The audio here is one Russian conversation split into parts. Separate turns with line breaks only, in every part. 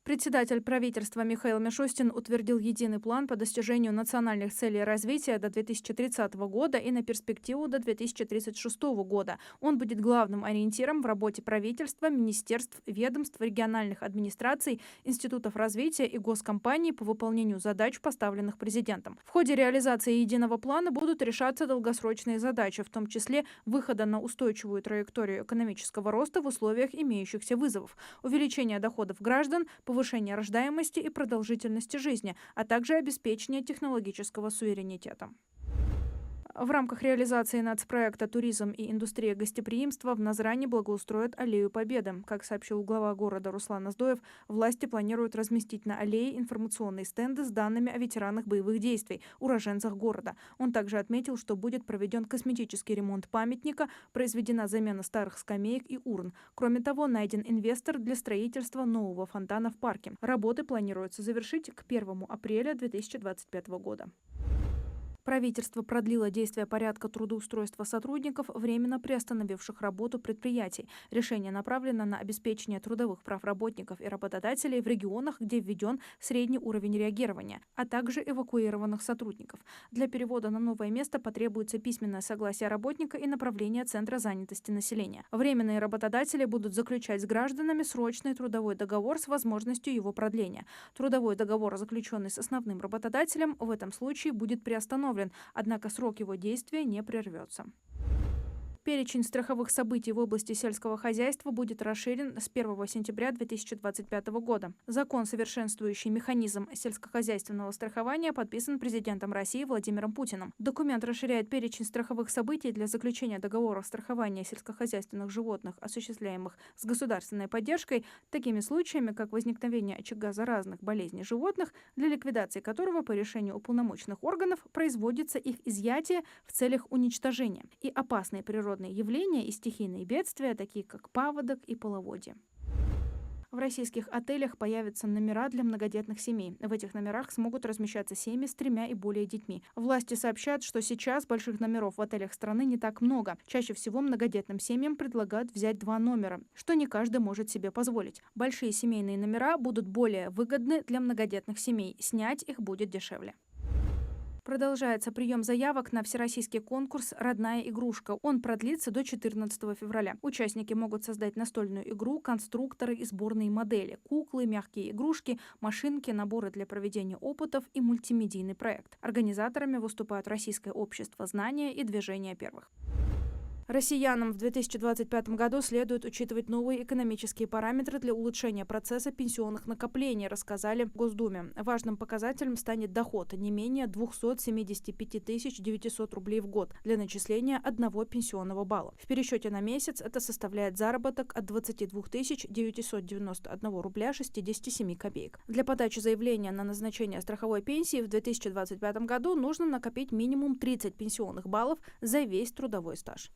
Председатель правительства Михаил Мишустин утвердил единый план по достижению национальных целей развития до 2030 года и на перспективу до 2036 года. Он будет главным ориентиром в работе правительства, министерств, ведомств, региональных администраций, институтов развития и госкомпаний по выполнению задач, поставленных президентом. В ходе реализации единого плана будут решаться долгосрочные задачи, в том числе выхода на устойчивую траекторию экономического роста в условиях имеющихся вызовов, увеличение доходов граждан, повышение рождаемости и продолжительности жизни, а также обеспечение технологического суверенитета. В рамках реализации нацпроекта «Туризм и индустрия гостеприимства» в Назрани благоустроят Аллею Победы. Как сообщил глава города Руслан Аздоев, власти планируют разместить на аллее информационные стенды с данными о ветеранах боевых действий, уроженцах города. Он также отметил, что будет проведен косметический ремонт памятника, произведена замена старых скамеек и урн. Кроме того, найден инвестор для строительства нового фонтана в парке. Работы планируется завершить к 1 апреля 2025 года. Правительство продлило действие порядка трудоустройства сотрудников, временно приостановивших работу предприятий. Решение направлено на обеспечение трудовых прав работников и работодателей в регионах, где введен средний уровень реагирования, а также эвакуированных сотрудников. Для перевода на новое место потребуется письменное согласие работника и направление Центра занятости населения. Временные работодатели будут заключать с гражданами срочный трудовой договор с возможностью его продления. Трудовой договор, заключенный с основным работодателем, в этом случае будет приостановлен, однако срок его действия не прервется. Перечень страховых событий в области сельского хозяйства будет расширен с 1 сентября 2025 года. Закон, совершенствующий механизм сельскохозяйственного страхования, подписан президентом России Владимиром Путиным. Документ расширяет перечень страховых событий для заключения договоров страхования сельскохозяйственных животных, осуществляемых с государственной поддержкой, такими случаями, как возникновение очага заразных болезней животных, для ликвидации которого по решению уполномоченных органов производится их изъятие в целях уничтожения, и опасные природные явления и стихийные бедствия, такие как паводок и половодье. В российских отелях появятся номера для многодетных семей. В этих номерах смогут размещаться семьи с 3 и более детьми. Власти сообщают, что сейчас больших номеров в отелях страны не так много. Чаще всего многодетным семьям предлагают взять 2 номера, что не каждый может себе позволить. Большие семейные номера будут более выгодны для многодетных семей. Снять их будет дешевле. Продолжается прием заявок на всероссийский конкурс «Родная игрушка». Он продлится до 14 февраля. Участники могут создать настольную игру, конструкторы и сборные модели, куклы, мягкие игрушки, машинки, наборы для проведения опытов и мультимедийный проект. Организаторами выступают Российское общество знания и Движение первых. Россиянам в 2025 году следует учитывать новые экономические параметры для улучшения процесса пенсионных накоплений, рассказали в Госдуме. Важным показателем станет доход не менее 275 900 рублей в год для начисления одного пенсионного балла. В пересчете на месяц это составляет заработок от 22 991 рубля 67 копеек. Для подачи заявления на назначение страховой пенсии в 2025 году нужно накопить минимум 30 пенсионных баллов за весь трудовой стаж.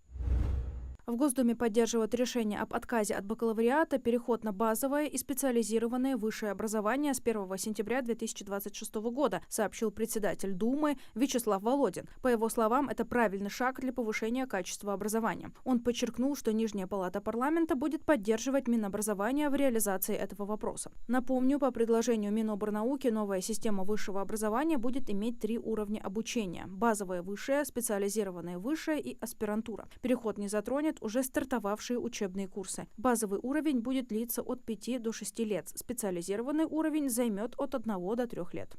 В Госдуме поддерживают решение об отказе от бакалавриата, переход на базовое и специализированное высшее образование с 1 сентября 2026 года, сообщил председатель Думы Вячеслав Володин. По его словам, это правильный шаг для повышения качества образования. Он подчеркнул, что Нижняя палата парламента будет поддерживать Минобразование в реализации этого вопроса. Напомню, по предложению Минобрнауки новая система высшего образования будет иметь 3 уровня обучения: базовое высшее, специализированное высшее и аспирантура. Переход не затронет уже стартовавшие учебные курсы. Базовый уровень будет длиться от 5 до 6 лет. Специализированный уровень займет от 1 до 3 лет.